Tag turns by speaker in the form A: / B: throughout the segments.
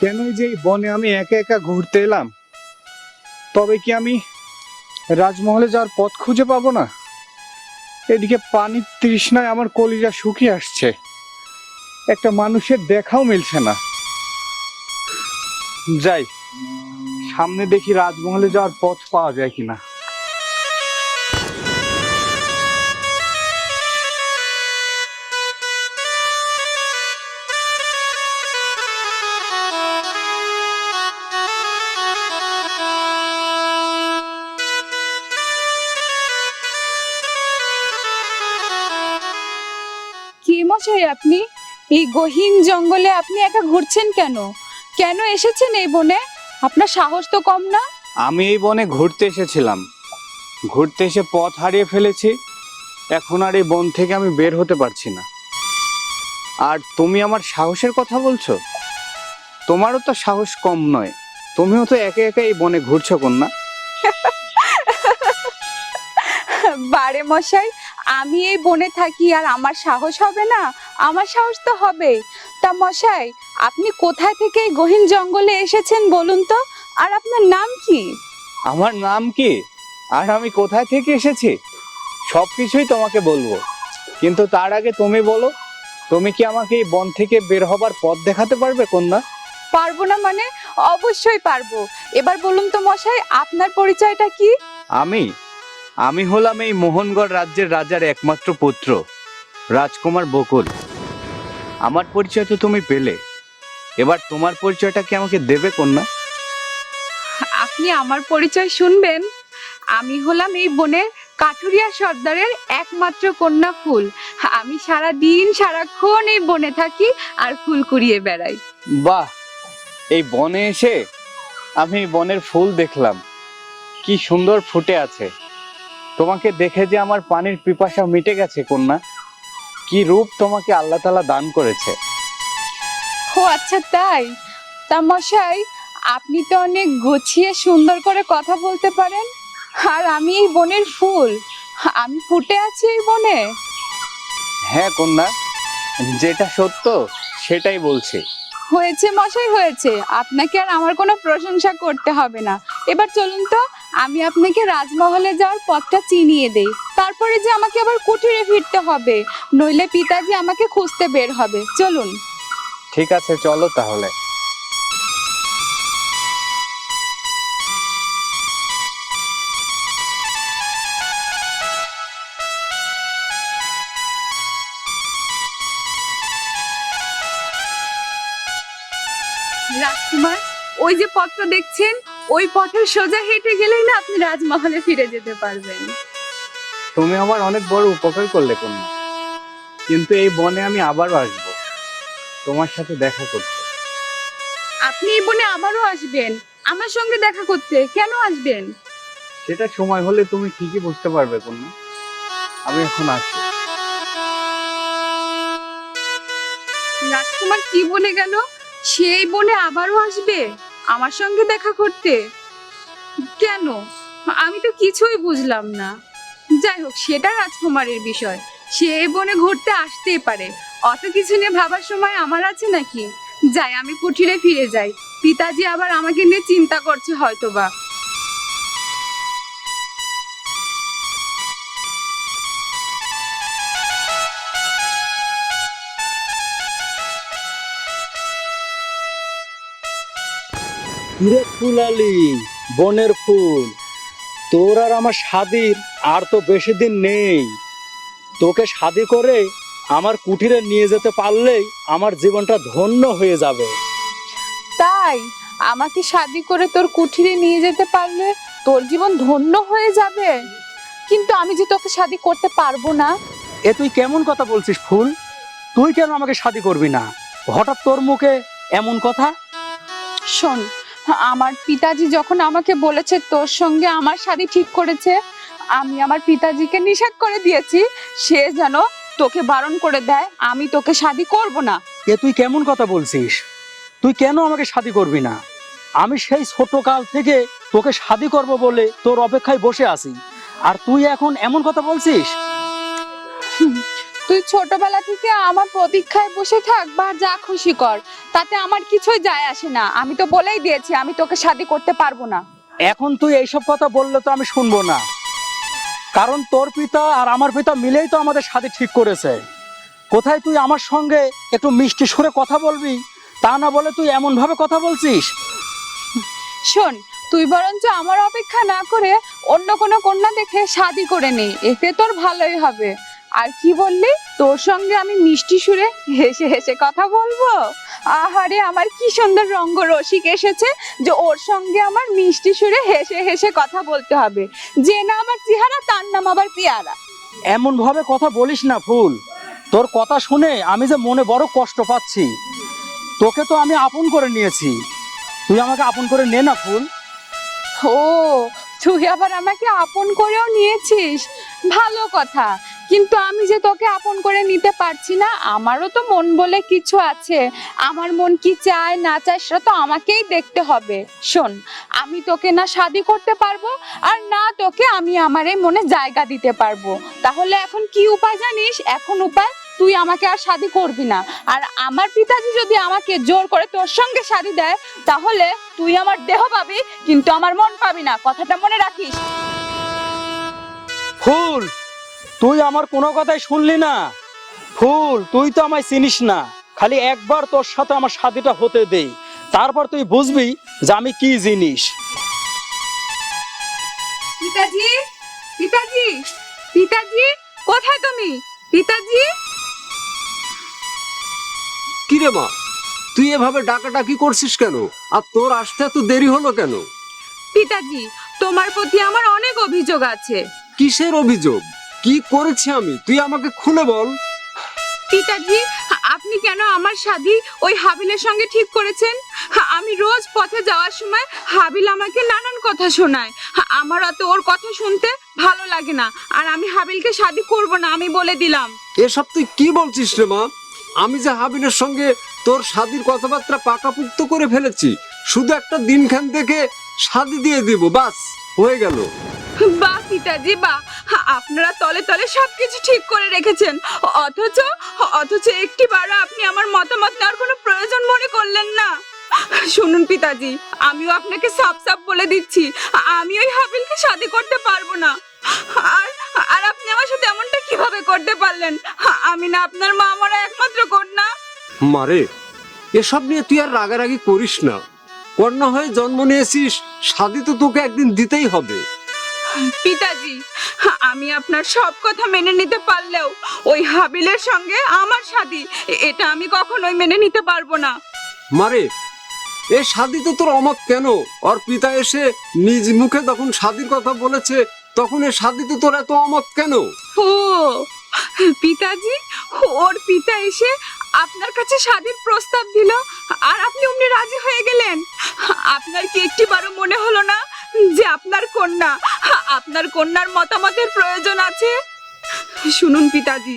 A: কেনই যে এই বনে আমি একা একা ঘুরতে এলাম? তবে কি আমি রাজমহলে যাওয়ার পথ খুঁজে পাবো না? এদিকে পানির তৃষ্ণায় আমার কলিজা শুকিয়ে আসছে, একটা মানুষের দেখাও মিলছে না। যাই, সামনে দেখি রাজমহলে যাওয়ার পথ পাওয়া যায় কিনা।
B: কি মশাই আপনি এই গহীন জঙ্গলে আপনি একা ঘুরছেন কেন? কেন এসেছেন এই বনে? আপনার সাহস তো কম না।
A: আমি এই বনে ঘুরতে এসেছিলাম, ঘুরতে এসে পথ হারিয়ে ফেলেছি। এখন আর এই বন থেকে আমি বের হতে পারছি না। আর তুমি আমার সাহসের কথা বলছো? তোমারও তো সাহস কম নয়, তুমিও তো একা একা এই বনে ঘুরছো কন্যা।
B: বারে মশাই, আমি এই বনে থাকি আর আমার সাহস হবে না? আমার সাহস তো হবেই। তা মশাই, আপনি কোথায় থেকে এই গহীন জঙ্গলে এসেছেন বলুন তো? আর আপনার নাম কি?
A: আমার নাম কি আর আমি কোথায় থেকে এসেছি সবকিছুই তোমাকে বলবো, কিন্তু তার আগে তুমি বলো, তুমি কি আমাকে এই বন থেকে বের হবার পথ দেখাতে পারবে কন্যা?
B: পারবো না মানে? অবশ্যই পারবো। এবার বলুন তো মশাই, আপনার পরিচয়টা কি?
A: আমি আমি হলাম এই মোহনগড় রাজ্যের রাজার একমাত্র পুত্র, রাজকুমার বকুল। আমার পরিচয় তো তুমি পেলে, এবার তোমার পরিচয়টা কি আমাকে দেবে কন্যা?
B: আপনি আমার পরিচয় শুনবেন? আমি হলাম এই বনের কাঠুরিয়া সর্দারের একমাত্র কন্যা ফুল। আমি সারা দিন সারাক্ষণ এই বনে থাকি আর ফুল কুড়িয়ে বেড়াই।
A: বাহ, এই বনে এসে আমি এই বনের ফুল দেখলাম, কি সুন্দর ফুটে আছে। তোমাকে দেখে যে আমার পানির পিপাসা মিটে গেছে কন্যা। কি রূপ তোমাকে আল্লাহ তাআলা দান করেছে।
B: ও আচ্ছা তাই? তা মশাই, আপনি তো অনেক গুছিয়ে সুন্দর করে কথা বলতে পারেন। আর আমি এই বনের ফুল, আমি ফুটে আছি এই বনে।
A: হ্যাঁ কন্যা, যেটা সত্য সেটাই বলছি।
B: হয়েছে মশাই হয়েছে, আপনাকে আর আমার কোনো প্রশংসা করতে হবে না। এবার চলুন তো, আমি আপনাকে রাজমহলে যাওয়ার পথটা চিনিয়ে দেই। তারপরে যে আমাকে আবার কুঠিরে ফিরতে হবে, নইলে পিতাজি আমাকে খুঁজতে বের হবে। চলুন।
A: ঠিক আছে, চলো তাহলে।
B: রাজকুমার, ওই যে পথটা দেখছেন, ওই পথের সোজা হেঁটে গেলেই না আপনি রাজমহলে ফিরে যেতে পারবেন।
A: তুমি আমার অনেক বড় উপকার করলে কন্যা, কিন্তু এই বনে আমি আবারও আসবো তোমার সাথে দেখা করতে।
B: আপনি এই বনে আবারও আসবেন আমার সঙ্গে দেখা করতে? কেন আসবেন?
A: সেটা সময় হলে তুমি ঠিকই বুঝতে পারবে কন্যা। আমি এখন আসি।
B: রাজকুমার কি বলে গেল? সেই বনে আবারও আসবে আমার সঙ্গে দেখা করতে? কেন? আমি তো কিছুই বুঝলাম না। যাই হোক, সেটা রাজকুমারের বিষয়। সে এই বনে ঘুরতে আসতেই পারে, অত কিছু নিয়ে ভাবার সময় আমার আছে নাকি? যাই, আমি কুঠিরে ফিরে যাই। পিতাজি আবার আমাকে নিয়ে চিন্তা করছে হয়তোবা।
C: কিরে ফুলালি, বনের ফুল, তোর আর আমার শাদির আর তো বেশি দিন নেই। তোকে শাদি করে আমার কুঠিরে নিয়ে যেতে পারলেই আমার জীবনটা ধন্য হয়ে যাবে।
B: তাই? আমাকে শাদি করে তোর কুঠিরে নিয়ে যেতে পারলে তোর জীবন ধন্য হয়ে যাবে? কিন্তু আমি যে তোকে শাদি করতে পারবো না।
C: এ তুই কেমন কথা বলছিস ফুল? তুই কেন আমাকে শাদি করবি না? হঠাৎ তোর মুখে এমন কথা?
B: শোন, আমার পিতাজি যখন আমাকে বলেছে তোর সঙ্গে আমার শাদি ঠিক করেছে, আমি আমার পিতাজিকে নিষেধ করে দিয়েছি সে যেন তোকে বারণ করে দেয়, আমি তোকে শাদি করব না।
C: এ তুই কেমন কথা বলছিস? তুই কেন আমাকে শাদি করবি না? আমি সেই ছোট কাল থেকে তোকে শাদি করব বলে তোর অপেক্ষায় বসে আছি, আর তুই এখন এমন কথা বলছিস?
B: তুই ছোটবেলা থেকে আমার প্রতীক্ষায় বসে থাক বা যা খুশি কর, তাতে আমার কিছুই যায় আসে না। আমি তো বলেই দিয়েছি আমি তোকে শাদি করতে পারবো না।
C: এখন তুই এইসব কথা বললে তো আমি শুনবো না, কারণ তোর পিতা আর আমার পিতা মিলেই তো আমাদের সাথে ঠিক করেছে। কোথায় তুই আমার সঙ্গে একটু মিষ্টি সুরে কথা বলবি, তা না বলে তুই এমন ভাবে কথা বলছিস।
B: শোন, তুই বরঞ্চ আমার অপেক্ষা না করে অন্য কোনো কন্যা দেখে শাদি করে নে, এতে তোর ভালোই হবে। আর কি বললি, তোর সঙ্গে আমি মিষ্টি সুরে হেসে হেসে কথা বলবো? আহারে, আমার কি সুন্দর রঙ্গ রসিক এসেছে যে ওর সঙ্গে আমার মিষ্টি সুরে হেসে হেসে কথা বলতে হবে। যে না আমার চেহারা তার নাম আবার পেয়ারা।
C: এমন ভাবে কথা বলিস না ফুল, তোর কথা শুনে আমি যে মনে বড় কষ্ট পাচ্ছি। তোকে তো আমি আপন করে নিয়েছি, তুই আমাকে আপন করে নে না ফুল।
B: ও, তুই আবার আমাকে আপন করেও নিয়েছিস, ভালো কথা। কিন্তু আমি যে তোকে আপন করে নিতে পারছি না, আমারও তো মন বলে কিছু আছে। আমার মন কি চায় না চায় সেটা তো আমাকেই দেখতে হবে। শোন, আমি তোকে না শাদি করতে পারবো, আর না তোকে আমি আমার এই মনে জায়গা দিতে পারবো। তাহলে এখন কি উপায় জানিস? এখন উপায়, তুই আমাকে আর শাদি করবি না। আর আমার পিতাজি যদি আমাকে জোর করে তোর সঙ্গে শাদি দেয়, তাহলে তুই আমার দেহ পাবি কিন্তু আমার মন পাবি না, কথাটা মনে রাখিস।
C: ফুল, তুই আমার কোনো কথাই শুনলি না। ফুল, তুই তো আমায় চিনিস না, খালি একবার তোর সাথে আমার শাদিটা হতে দেই, তারপর তুই বুঝবি যে আমি কি জিনিস।
B: পিতাজি, পিতাজি, পিতাজি, কোথায় তুমি? পিতাজি।
D: কিরে মা, তুই এভাবে ডাকাডাকি করছিস কেন? আর তোর আসতে এত দেরি হলো কেন?
B: পিতাজি, তোমার প্রতি আমার অনেক অভিযোগ আছে।
D: কিসের অভিযোগ? কি করেছি আমি, তুই আমাকে খুলে বল।
B: পিতাজি, আপনি কেন আমার শাদি ওই হাবিলের সঙ্গে ঠিক করেছেন? আমি রোজ পথে যাওয়ার সময় হাবিল আমাকে নানান কথা শোনায়। আমার অত ওর কথা শুনতে ভালো লাগে না, আর আমি হাবিলকে শাদি করব না, আমি বলে দিলাম।
D: এসব তুই কি বলছিস রে মা? আমি যে হাবিলের সঙ্গে তোর শাদির কথাবার্তা পাকাপুক্ত করে ফেলেছি, শুধু একটা দিনখান থেকে শাদি দিয়ে দিব, বাস হয়ে গেল।
B: বাহ পিতাজি বাহ, আপনারা তলে তলে সবকিছু ঠিক করে রেখেছেন, অথচ অথচ একটিবারও আপনি আমার মতামত নেওয়ার কোনো প্রয়োজন মনে করলেন না। শুনুন পিতাজি, আমিও আপনাকে সাফ সাফ বলে দিচ্ছি, আমি ওই হাবিলকে শাদি করতে পারবো না। আর আর আপনি আমার সাথে এমনটা কিভাবে করতে পারলেন? আমি না আপনার মা, আমার একমাত্র কন্যা।
D: মারে, এসব নিয়ে তুই আর রাগারাগি করিস না। কন্যা হয়ে জন্ম নিয়েছিস, শাদি তো তোকে একদিন দিতেই হবে।
B: পিতাজি, আমি আপনার সব কথা মেনে নিতে পারলেও ওই হাবিলের সঙ্গে আমার শাদি, এটা আমি কখনোই মেনে নিতে পারবো না।
D: মারে, এই শাদি তো তোর অমত কেন? ওর পিতা এসে নিজ মুখে তখন শাদির কথা বলেছে, তখন এই শাদি তো তোর এত অমত কেন?
B: ও পিতাজি, ওর পিতা এসে আপনার কাছে শাদির প্রস্তাব দিল, আর আপনি অমনি রাজি হয়ে গেলেন? আপনার কি একটিবারও মনে হলো না যে আপনার কন্যার মতামতের প্রয়োজন আছে? শুনুন পিতাজি,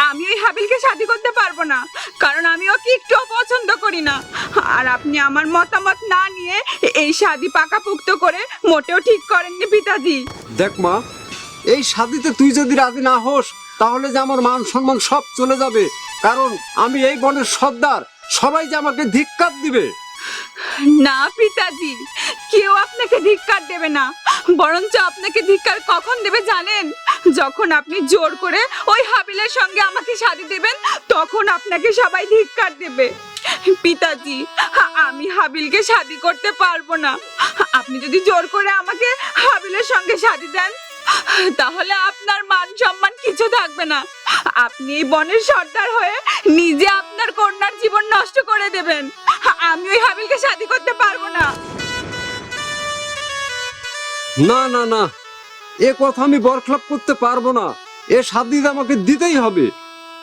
B: আমি ওই হাবিলকে শাদি করতে পারবো না, কারণ আমি ওকে একটুও পছন্দ করি না। আর আপনি আমার মতামত না নিয়ে এই শাদি পাকাপুক্ত করে মোটেও ঠিক করেননি পিতাজি।
D: দেখ মা, এই শাদিতে তুই যদি রাজি না হোস, তাহলে যে আমার মান সম্মান সব চলে যাবে, কারণ আমি এই বনের সর্দার, সবাই যে আমাকে ধিক্কার দিবে।
B: না পিতাজি, কেউ আপনাকে ধিক্কার দেবে না, বরঞ্চ আপনাকে ধিক্কার কখন দেবে জানেন? যখন আপনি জোর করে ওই হাবিলের সঙ্গে আমাকে শাদি দেবেন, তখন আপনাকে সবাই ধিক্কার দেবে। পিতাজি, আমি হাবিলকে শাদি করতে পারবো না। আপনি যদি জোর করে আমাকে হাবিলের সঙ্গে শাদি দেন, তাহলে আপনার মান সম্মান কিছু থাকবে না। আপনি এই বনের সর্দার হয়ে নিজে আপনার কন্যার জীবন নষ্ট করে দেবেন। আমি ওই হাবিলকে শাদি করতে পারবো না।
D: না না না, এ কথা আমি বরখলাপ করতে পারবো না। এ শাদি আমাকে দিতেই হবে।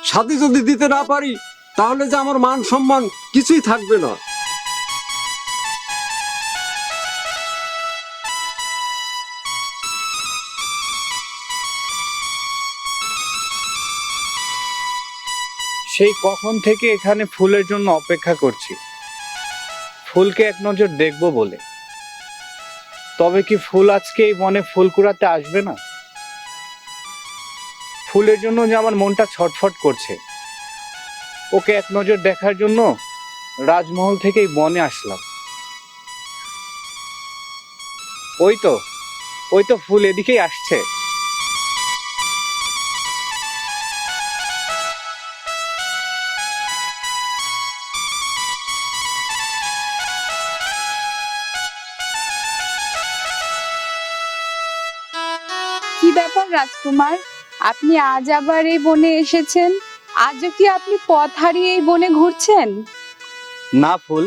D: শাদি যদি দিতে না পারি, তাহলে যে আমার মান সম্মান কিছুই থাকবে না।
A: সেই কখন থেকে এখানে ফুলের জন্য অপেক্ষা করছি, ফুলকে এক নজর দেখবো বলে। তবে কি ফুল আজকে এই বনে ফুল কুড়াতে আসবে না? ফুলের জন্য যে আমার মনটা ছটফট করছে। ওকে এক নজর দেখার জন্য রাজমহল থেকেই বনে আসলাম। ওই তো ওই তো ফুল এদিকেই আসছে।
B: কি ব্যাপার রাজকুমার, আপনি আজ আবার এই বনে এসেছেন? আজও কি আপনি পথ হারিয়ে এই বনে ঘুরছেন?
A: না ফুল,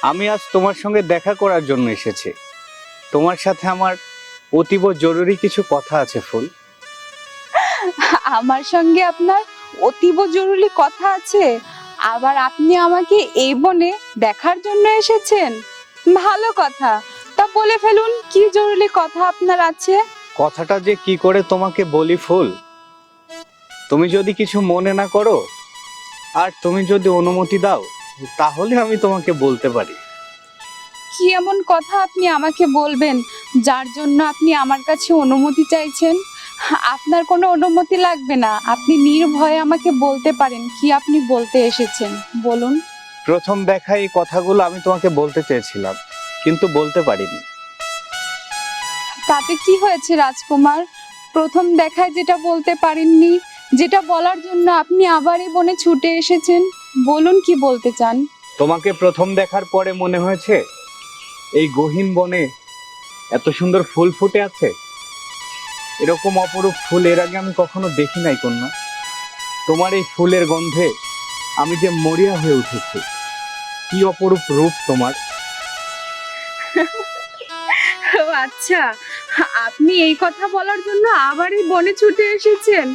A: আমি আজ তোমার সঙ্গে দেখা করার জন্য এসেছি। তোমার সাথে আমার অতীব জরুরি কিছু কথা আছে ফুল।
B: আমার সঙ্গে আপনার অতীব জরুরি কথা আছে? আবার আপনি আমাকে এই বনে দেখার জন্য এসেছেন? ভালো কথা, তা বলে ফেলুন, কি জরুরি কথা আপনার আছে?
A: কথাটা যে কি করে তোমাকে বলি ফুল, তুমি যদি কিছু মনে না করো আর তুমি যদি অনুমতি দাও তাহলে আমি তোমাকে বলতে পারি।
B: কি এমন কথা আপনি আমাকে বলবেন যার জন্য আপনি আমার কাছে অনুমতি চাইছেন? আপনার কোনো অনুমতি লাগবে না, আপনি নির্ভয়ে আমাকে বলতে পারেন কি আপনি বলতে এসেছেন, বলুন।
A: প্রথম দেখায় এই কথাগুলো আমি তোমাকে বলতে চেয়েছিলাম, কিন্তু বলতে পারিনি।
B: তাতে কি হয়েছে রাজকুমার? প্রথম দেখায় যেটা বলতে পারেননি, যেটা বলার জন্য আপনি আবার এই বনে ছুটে এসেছেন, বলুন কি বলতে চান।
A: তোমাকে প্রথম দেখার পরে মনে হয়েছে এই গহীন বনে এত সুন্দর ফুল ফুটে আছে। এরকম অপরূপ ফুল এর আগে আমি কখনো দেখি নাই কন্যা। তোমার এই ফুলের গন্ধে আমি যে মরিয়া হয়ে উঠেছি। কি অপরূপ রূপ তোমার।
B: ও আচ্ছা, আপনি এই কথা বলার জন্য আবার এই বনে ছুটে এসেছেন,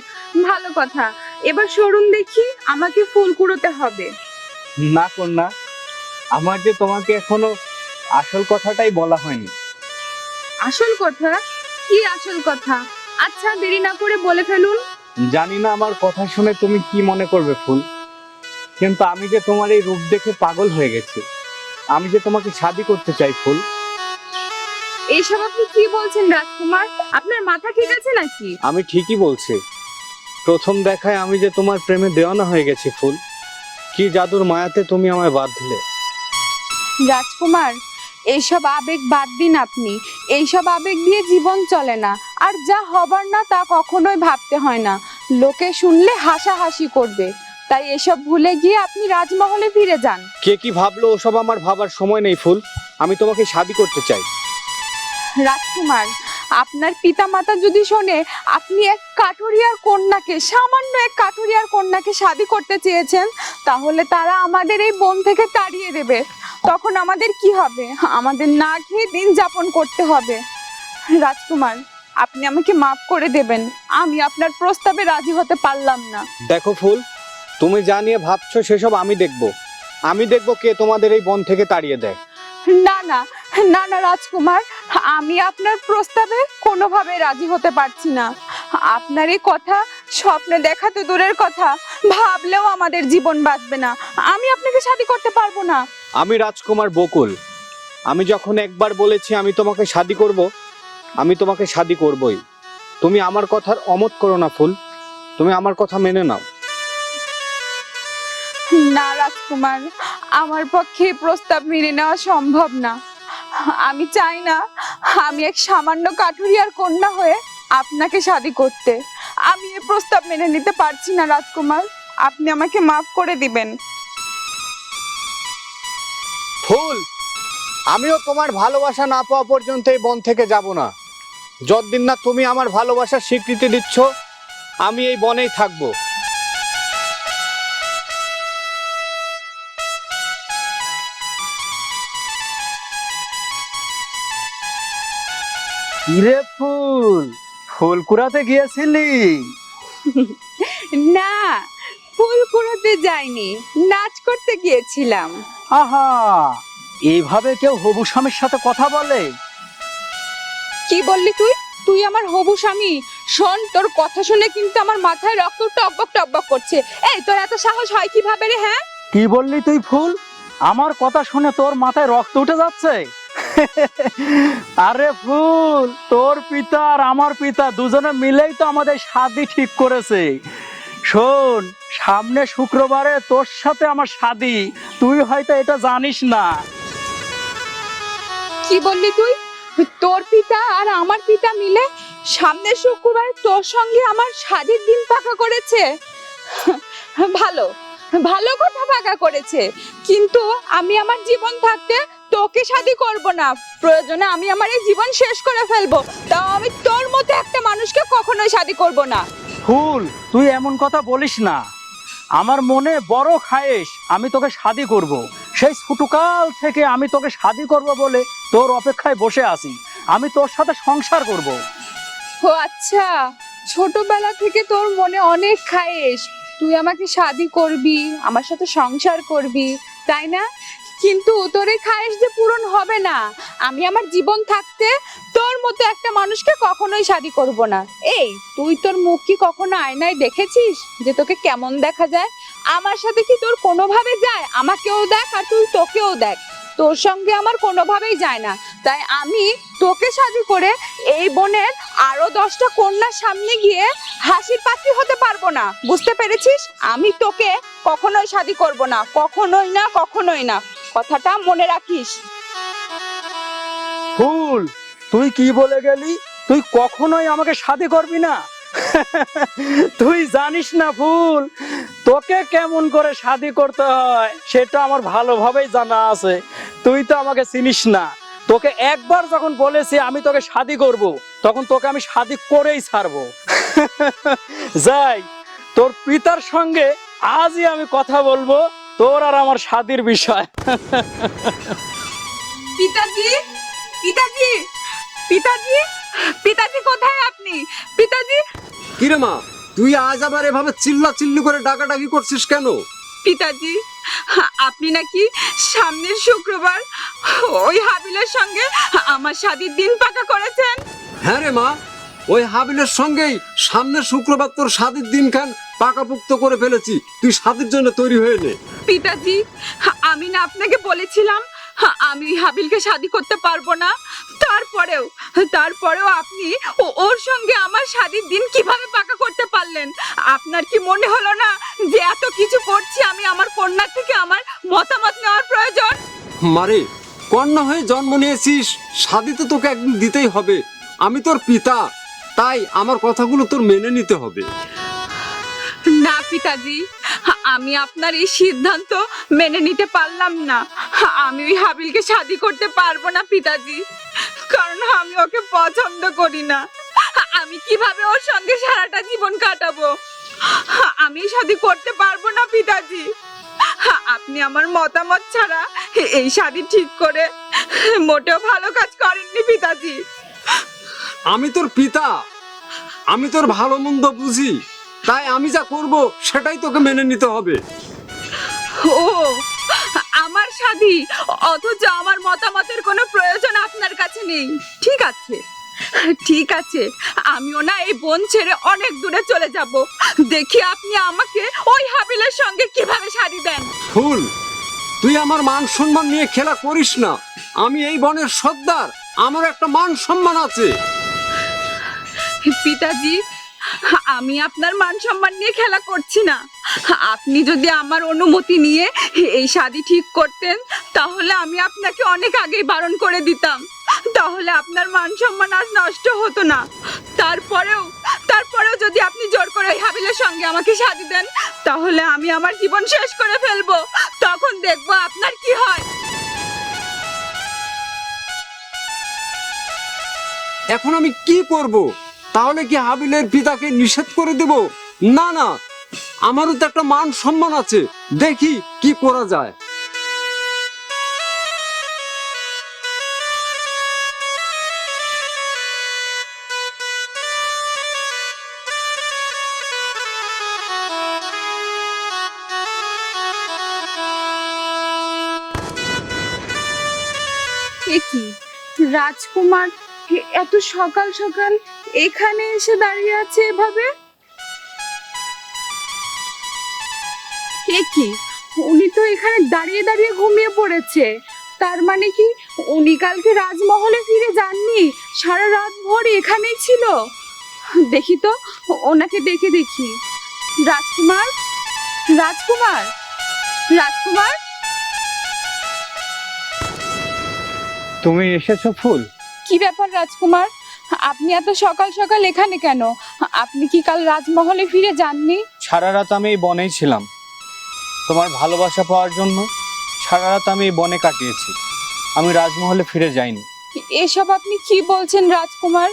B: ভালো কথা। এবার সরুন দেখি, আমাকে ফুল কুড়োতে হবে।
A: না কন্যা, আমার যে তোমাকে এখনো আসল কথাটাই বলা হয়নি।
B: আসল কথা? কি আসল কথা? আচ্ছা, দেরি না করে বলে ফেলুন।
A: জানি না আমার কথা শুনে তুমি কি মনে করবে ফুল, কিন্তু আমি যে তোমার এই রূপ দেখে পাগল হয়ে গেছি। আমি যে তোমাকে শাদী করতে চাই ফুল।
B: এইসব আপনি কি বলছেন রাজকুমার? আপনার মাথা ঠিক আছে নাকি?
A: আমি ঠিকই বলছি। প্রথম দেখায় আমি যে তোমার প্রেমে দেওয়ানা হয়ে গেছি ফুল। কি জাদুর মায়াতে তুমি আমায় বাঁধলে।
B: রাজকুমার, এইসব আবেগ বাদ দিন আপনি। এইসব আবেগ দিয়ে জীবন চলে না, আর যা হবার না তা কখনোই ভাবতে হয় না। লোকে শুনলে হাসাহাসি করবে, তাই এসব ভুলে গিয়ে আপনি রাজমহলে ফিরে যান।
A: কে কি ভাবলো ওসব আমার ভাবার সময় নেই ফুল। আমি তোমাকে শাদী করতে চাই।
B: রাজকুমার, আপনার পিতামাতা যদি শোনে আপনি এক কাঠুরিয়ার কন্যাকে, সামান্য এক কাঠুরিয়ার কন্যাকে শাদী করতে চেয়েছেন, তাহলে তারা আমাদের এই বন থেকে তাড়িয়ে দেবে। তখন আমাদের কি হবে? আমাদের না খেয়ে দিন যাপন করতে হবে। রাজকুমার, আপনি আমাকে মাফ করে দেবেন, আমি আপনার প্রস্তাবে রাজি হতে পারলাম না।
A: দেখো ফুল, তুমি যা নিয়ে ভাবছো সেসব আমি দেখব। আমি দেখব কে তোমাদের এই বন থেকে তাড়িয়ে দেয়।
B: না না, না না রাজকুমার, আমি আপনার প্রস্তাবে কোনোভাবে রাজি হতে পারছি না। আপনার এই কথা স্বপ্নে দেখা তো দূরের কথা, ভাবলেও আমাদের জীবন বাঁচবে না। আমি আপনাকে শাদী করতে পারবো না।
A: আমি রাজকুমার বকুল। আমি যখন একবার বলেছি আমি তোমাকে শাদী করব, আমি তোমাকে শাদী করবই। তুমি আমার কথার অমত করো না ফুল, তুমি আমার কথা মেনে নাও।
B: না রাজকুমার, আমার পক্ষে এই প্রস্তাব মেনে নেওয়া সম্ভব না। আমি চাই না আমি এক সামান্য কাঠুরিয়ার কন্যা হয়ে আপনাকে শাদী করতে। আমি এই প্রস্তাব মেনে নিতে পারছি না রাজকুমার, আপনি আমাকে মাফ করে দিবেন।
A: ফুল, আমিও তোমার ভালোবাসা না পাওয়া পর্যন্ত এই বন থেকে যাব না। যতদিন না তুমি আমার ভালোবাসার স্বীকৃতি দিচ্ছ আমি এই বনেই থাকবো।
C: কিরে ফুল, ফুল কুড়াতে গিয়েছিলি?
B: না, ফুল কুড়োতে যাইনি, নাচ করতে গিয়েছিলাম।
C: আহা, এইভাবে কেউ হবু স্বামীর সাথে কথা বলে?
B: কি বললি তুই? তুই আমার হবু স্বামী? শোন, তোর কথা শুনে কিন্তু আমার মাথায় রক্ত টকবক টকবক করছে। এই, তোর এত সাহস হয় কিভাবে রে? হ্যাঁ,
C: কি বললি তুই ফুল? আমার কথা শুনে তোর মাথায় রক্ত উঠে যাচ্ছে? আরে ফুল, তোর পিতা আর আমার পিতা দুজনে মিলেই তো আমাদের শাদী ঠিক করেছে। শোন, সামনে শুক্রবারে তোর সাথে আমার শাদী, তুই হয়তো এটা জানিস না।
B: কি বললি তুই? তোর পিতা আর আমার পিতা মিলে সামনের শুক্রবার তোর সঙ্গে আমার শাদীর দিন পাকা করেছে? ভালো, ভালো কথা পাকা করেছে, কিন্তু আমি আমার জীবন থাকতে তোকে শাদী করব না। প্রয়োজনে আমি আমার এই জীবন শেষ করে ফেলবো, তাও আমি তোর মতো একটা মানুষকে কখনোই শাদী করব না।
C: ফুল, তুই এমন কথা বলিস না। আমার মনে বড় খায়েশ আমি তোকে শাদী করব। সেই ছোটকাল থেকে আমি তোকে শাদী করব বলে তোর অপেক্ষায় বসে আছি। আমি তোর সাথে সংসার করব।
B: ও আচ্ছা, ছোটবেলা থেকে তোর মনে অনেক খায়েশ, তুই আমাকে শাদী করবি, আমার সাথে সংসার করবি, তাই না? কিন্তু তোর এই খায়েশ যে পূরণ হবে না। আমি আমার জীবন থাকতে তোর মতো একটা মানুষকে কখনোই শাদী করব না। এই, তুই তোর মুখ কি কখনো আয়নায় দেখেছিস যে তোকে কেমন দেখা যায়? আমার সাথে কি তোর কোনোভাবে যায়? আমাকেও দেখ আর তুই তোকেও দেখ, তোর সঙ্গে আমার কোনোভাবেই যায় না। তাই আমি তোকে শাদী করে এই বনের আরো 10টা কন্যার সামনে গিয়ে হাসির পাত্রী হতে পারবো না, বুঝতে পেরেছিস? আমি তোকে কখনোই শাদী করব না, কখনোই না, কখনোই না, কথাটা মনে রাখিস।
C: ফুল, তুই কি বলে গেলি? তুই কখনোই আমাকে শাদী করবি না? তুই জানিস না ফুল, তোকে কেমন করে শাদী করতে হয় সেটা আমার ভালোভাবেই জানা আছে। তুই তো আমাকে চিনিস না। তোকে একবার যখন বলেছি আমি তোকে শাদী করব, তখন তোকে আমি শাদী করেই ছাড়বো। যাই, তোর পিতার সঙ্গে আজই আমি কথা বলবো তোর আর আমার শাদীর বিষয়।
B: পিতাজি, পিতাজি, পিতাজি, পিতাজি, কোথায় আপনি? পিতাজি,
D: কিরে মা, তুই আজ আবার এভাবে চিল্লা চিল্লি করে ডাকাডাকি করছিস কেন?
B: পিতাজি, আপনি নাকি সামনের শুক্রবার ওই হাবিলের সঙ্গে আমার শাদীর দিন পাকা করেছেন?
D: হ্যাঁ রে মা, ওই হাবিলের সঙ্গেই সামনের শুক্রবার তোর শাদীর দিনখান পাকাপুক্ত করে ফেলেছি। তুই শাদীর জন্য তৈরি হয়ে নে।
B: পিতাজি, আমি না আপনাকে বলেছিলাম আমি হাবিলকে শাদী করতে পারবো না? তারপরেও তারপরেও আপনি ওর সঙ্গে আমার শাদীর দিন কিভাবে পাকা করতে পারলেন? আপনার কি মনে হলো না যে এত কিছু করছি আমি, আমার কন্যার থেকে আমার মতামত নেওয়ার প্রয়োজন?
D: মারে, কন্যা হয়ে জন্ম নিয়েছিস, শাদী তো তোকে একদিন দিতেই হবে। আমি তোর পিতা, তাই আমার কথাগুলো তোর মেনে নিতে হবে।
B: না পিতাজি, আমি আপনার এই সিদ্ধান্ত মেনে নিতে পারলাম না। আমি ওই হাবিলকে শাদী করতে পারবো না পিতাজি, কারণ আমি ওকে পছন্দ করি না। আমি কিভাবে ওর সঙ্গে সারাটা জীবন কাটাবো? আমি শাদী করতে পারবো না পিতাজি। আপনি আমার মতামত ছাড়া এই শাদী ঠিক করে মোটেও ভালো কাজ করেননি পিতাজি।
D: আমি তোর পিতা, আমি তোর ভালো মন্দ বুঝি, তাই আমি যা করব সেটাই তোকে মেনে নিতে হবে।
B: ও, আমার শাদী, অথচ আমার মতামতের কোনো প্রয়োজন আপনার কাছে নেই। ঠিক আছে, ঠিক আছে, আমিও না এই বন ছেড়ে অনেক দূরে চলে যাব, দেখি আপনি আমাকে ওই হাবিলের সঙ্গে কিভাবে শাদী দেন।
D: ফুল, তুই আমার মান সম্মান নিয়ে খেলা করিস না। আমি এই বনের সর্দার, আমার একটা মান সম্মান আছে।
B: পিতাজি, আমি আপনার মান সম্মান নিয়ে খেলা করছি না। আপনি যদি আমার অনুমতি নিয়ে এই শাদী ঠিক করতেন, তাহলে আমি আপনাকে অনেক আগেই বারণ করে দিতাম, তাহলে আপনার মান সম্মান আজ নষ্ট হতো না। তারপরেও তারপরেও যদি আপনি জোর করে এই হাবিলের সঙ্গে আমাকে শাদী দেন, তাহলে আমি আমার জীবন শেষ করে ফেলবো। তখন দেখবো আপনার কি হয়।
D: এখন আমি কি করব? তাহলে কি হাবিলের পিতাকে নিষেধ করে দেব? না না, আমারও তো একটা মান সম্মান আছে, দেখি কি করা যায়।
B: এ কি, রাজকুমার এত সকাল সকাল এখানে এসে দাঁড়িয়ে আছে এভাবে? এ কি, উনি তো এখানে দাঁড়িয়ে দাঁড়িয়ে ঘুমিয়ে পড়েছে। তার মানে কি উনি কালকে রাজমহলে ফিরে যাননি, সারা রাত ভর এখানেই ছিল? দেখি তো, ওনাকে ডেকে দেখি। রাজকুমার, রাজকুমার, রাজকুমার।
A: তুমি এসেছো ফুল?
B: কি ব্যাপার রাজকুমার, আপনি এত সকাল সকাল এখানে কেন? আপনি কি কাল রাজমহলে ফিরে যাননি?
A: সারা রাত আমি এই বনেই ছিলাম, তোমার ভালোবাসা পাওয়ার জন্য সারা রাত আমি এই বনে কাটিয়েছি। আমি রাজমহলে ফিরে যাইনি।
B: এসব আপনি কি বলছেন রাজকুমার?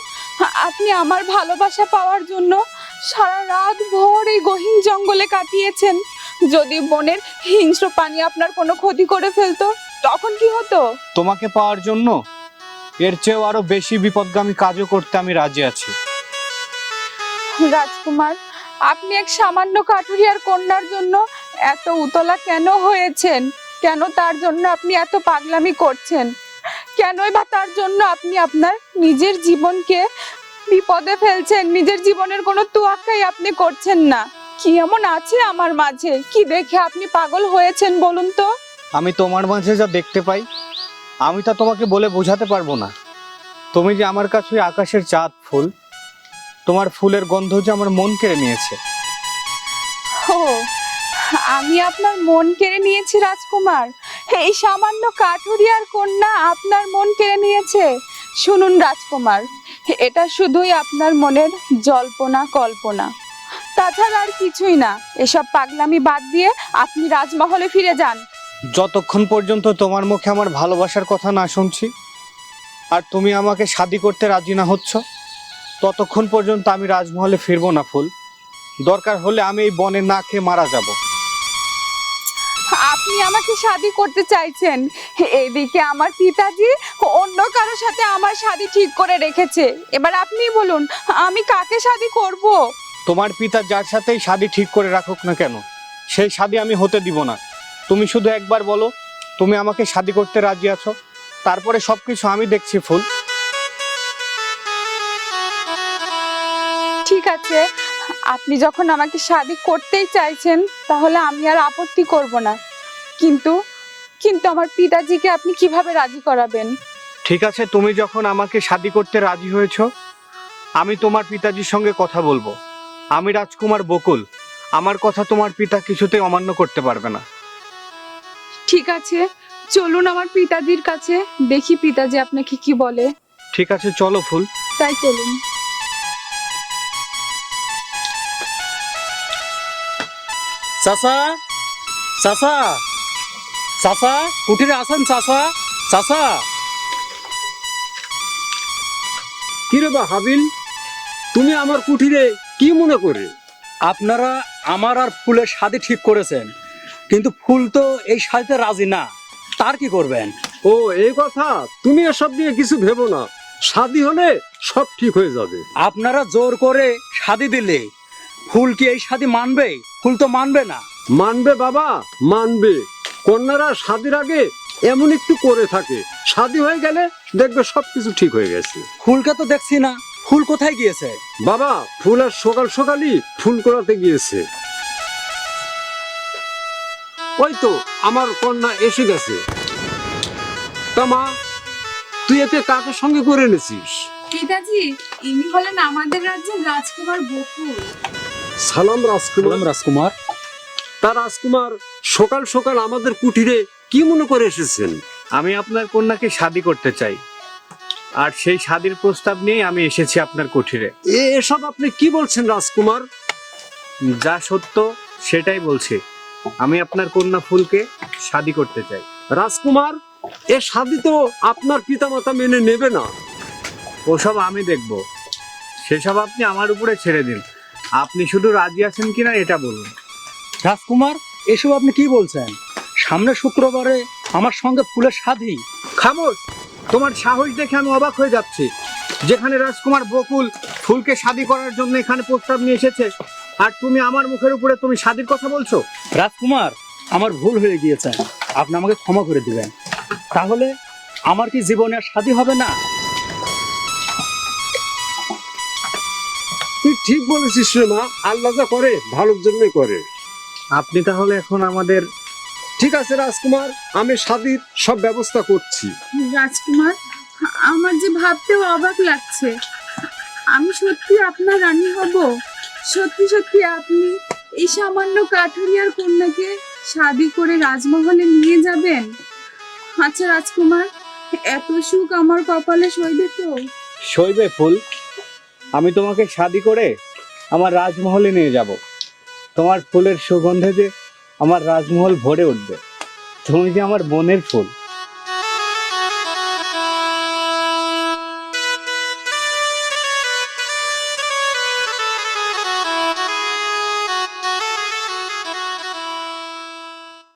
B: আপনি আমার ভালোবাসা পাওয়ার জন্য সারা রাত ভোর এই গহীন জঙ্গলে কাটিয়েছেন। যদি বনের হিংস্র প্রাণী আপনার কোনো ক্ষতি করে ফেলতো তখন কি হতো?
A: তোমাকে পাওয়ার জন্য এর চেয়েও আরো বেশি বিপদগামী কাজও করতে আমি রাজি আছি।
B: রাজকুমার, আপনি এক সামান্য কাঠুরিয়ার কন্যার জন্য এত উতলা কেন হয়েছেন? কেন তার জন্য আপনি এত পাগলামি করছেন? কেনই বা তার জন্য আপনি আপনার নিজের জীবনকে বিপদে ফেলছেন? নিজের জীবনের কোনো তোয়াক্কাই আপনি করছেন না। কি এমন আছে আমার মাঝে, কি দেখে আপনি পাগল হয়েছেন বলুন তো?
A: আমি তোমার মাঝে যা দেখতে পাই আমি তা তোমাকে বলে বোঝাতে পারবো না। তুমি যে আমার কাছে ওই আকাশের চাঁদ ফুল, তোমার ফুলের গন্ধ যে আমার মন কেড়ে নিয়েছে।
B: ও, আমি আপনার মন কেড়ে নিয়েছি রাজকুমার? এই সামান্য কাঠুরিয়ার কন্যা আপনার মন কেড়ে নিয়েছে? শুনুন রাজকুমার, এটা শুধুই আপনার মনের জল্পনা কল্পনা, তাছাড়া আর কিছুই না। এসব পাগলামি বাদ দিয়ে আপনি রাজমহলে ফিরে যান।
A: যতক্ষণ পর্যন্ত তোমার মুখে আমার ভালোবাসার কথা না শুনছি আর তুমি আমাকে শাদী করতে রাজি না হচ্ছ, ততক্ষণ পর্যন্ত আমি রাজমহলে ফিরবো না ফুল। দরকার হলে আমি এই বনে না খেয়ে মারা যাব।
B: আপনি আমাকে শাদী করতে চাইছেন, এদিকে আমার পিতাজি অন্য কারো সাথে আমার শাদী ঠিক করে রেখেছে। এবার আপনিই বলুন, আমি কাকে শাদী করব?
A: তোমার পিতা যার সাথেই শাদী ঠিক করে রাখুক না কেন, সেই শাদী আমি হতে দিব না। তুমি শুধু একবার বলো তুমি আমাকে শাদী করতে রাজি আছো, তারপরে সবকিছু আমি দেখছি ফুল।
B: ঠিক আছে, আপনি যখন আমাকে শাদী করতেই চাইছেন তাহলে আমি আর আপত্তি করব না। কিন্তু কিন্তু আমার পিতাজিকে আপনি কিভাবে রাজি করাবেন?
A: ঠিক আছে, তুমি যখন আমাকে শাদী করতে রাজি হয়েছো, আমি তোমার পিতাজির সঙ্গে কথা বলবো। আমি রাজকুমার বকুল, আমার কথা তোমার পিতা কিছুতেই অমান্য করতে পারবে না।
B: ঠিক আছে, চলুন আমার পিতাজির কাছে, দেখি পিতাজি আপনাকে কি বলে।
A: ঠিক আছে, চলো ফুল।
B: তাই চলুন।
C: চাচা, চাচা, চাচা, কুঠিরে আছেন চাচা? চাচা।
D: কি রে বা হাবিল, তুমি আমার কুঠিরে কি মনে করে?
C: আপনারা আমার আর ফুলের শাদী ঠিক করেছেন, কিন্তু ফুল তো এই শাদীতে রাজি না, তার কি করবেন?
D: ও এই কথা, তুমি এসব নিয়ে কিছু ভেবো না, শাদী হলে সব ঠিক হয়ে যাবে।
C: আপনারা জোর করে শাদী দিলে ফুল কি এই শাদী মানবে? ফুল তো মানবে না।
D: মানবে বাবা, মানবে। কন্যারা শাদীর আগে এমন একটু করে থাকে, শাদী হয়ে গেলে দেখবে সবকিছু ঠিক হয়ে গেছে।
C: ফুলকে তো দেখছি না, ফুল কোথায় গিয়েছে?
D: বাবা, ফুল আর সকাল সকালই ফুল কোড়াতে গিয়েছে। ওই তো আমার কন্যা এসে গেছে। তা মা, তুই এতে কাকে সঙ্গে করে এনেছিস?
B: পিতাজি, ইনি হলেন আমাদের রাজ্যের রাজকুমার বকুল।
D: সালাম রাজকুমার।
C: রাজকুমার।
D: তা রাজকুমার, সকাল সকাল আমাদের কুঠিরে কি মনে করে এসেছেন?
A: আমি আপনার কন্যাকে শাদী করতে চাই, আর সেই শাদীর প্রস্তাব নিয়ে আমি এসেছি আপনার কুঠিরে।
D: এসব আপনি কি বলছেন রাজকুমার?
A: যা সত্য সেটাই বলছি। আমি আপনার কন্যা ফুলকে শাদী করতে চাই।
D: রাজকুমার, এ শাদী তো আপনার পিতামাতা মেনে নেবে না।
A: ওসব আমি দেখব, সেসব আপনি আমার উপরে ছেড়ে দিন। আপনি শুধু রাজি আছেন কিনা এটা বলুন।
C: রাজকুমার, এসব আপনি কি বলছেন? সামনের শুক্রবারে আমার সঙ্গে ফুলের শাদী।
A: খামোশ! তোমার সাহস দেখে আমি অবাক হয়ে যাচ্ছি। যেখানে রাজকুমার বকুল ফুলকে শাদী করার জন্য এখানে প্রস্তাব নিয়ে এসেছে, আর তুমি আমার মুখের উপরে তুমি শাদীর কথা বলছো।
C: রাজকুমার, আমার ভুল হয়ে গিয়েছে, আপনি আমাকে ক্ষমা করে দিবেন। তাহলে আমার কি জীবনে আর শাদী হবে না?
D: তুই ঠিক বলেছিস রে মা, আল্লাহ যা করে ভালোর জন্যই করে।
A: আপনি তাহলে এখন আমাদের
D: ঠিক আছে রাজকুমার, আমি শাদির সব ব্যবস্থা করছি।
B: রাজকুমার, আমার যে ভাবতেও অবাক লাগছে, আমি সত্যি আপনার রানী হব? সত্যি সত্যি আপনি এই সামান্য কাঠুরিয়ার কন্যাকে শাদি করে রাজমহলে নিয়ে যাবেন? আচ্ছা রাজকুমার, এত সুখ আমার কপালে সইবে তো?
A: সইবে ফুল, আমি তোমাকে শাদি করে আমার রাজমহলে নিয়ে যাব। তোমার ফুলের সুগন্ধে যে আমার রাজমহল ভরে উঠবে। তুমি যে আমার বোনের ফুল।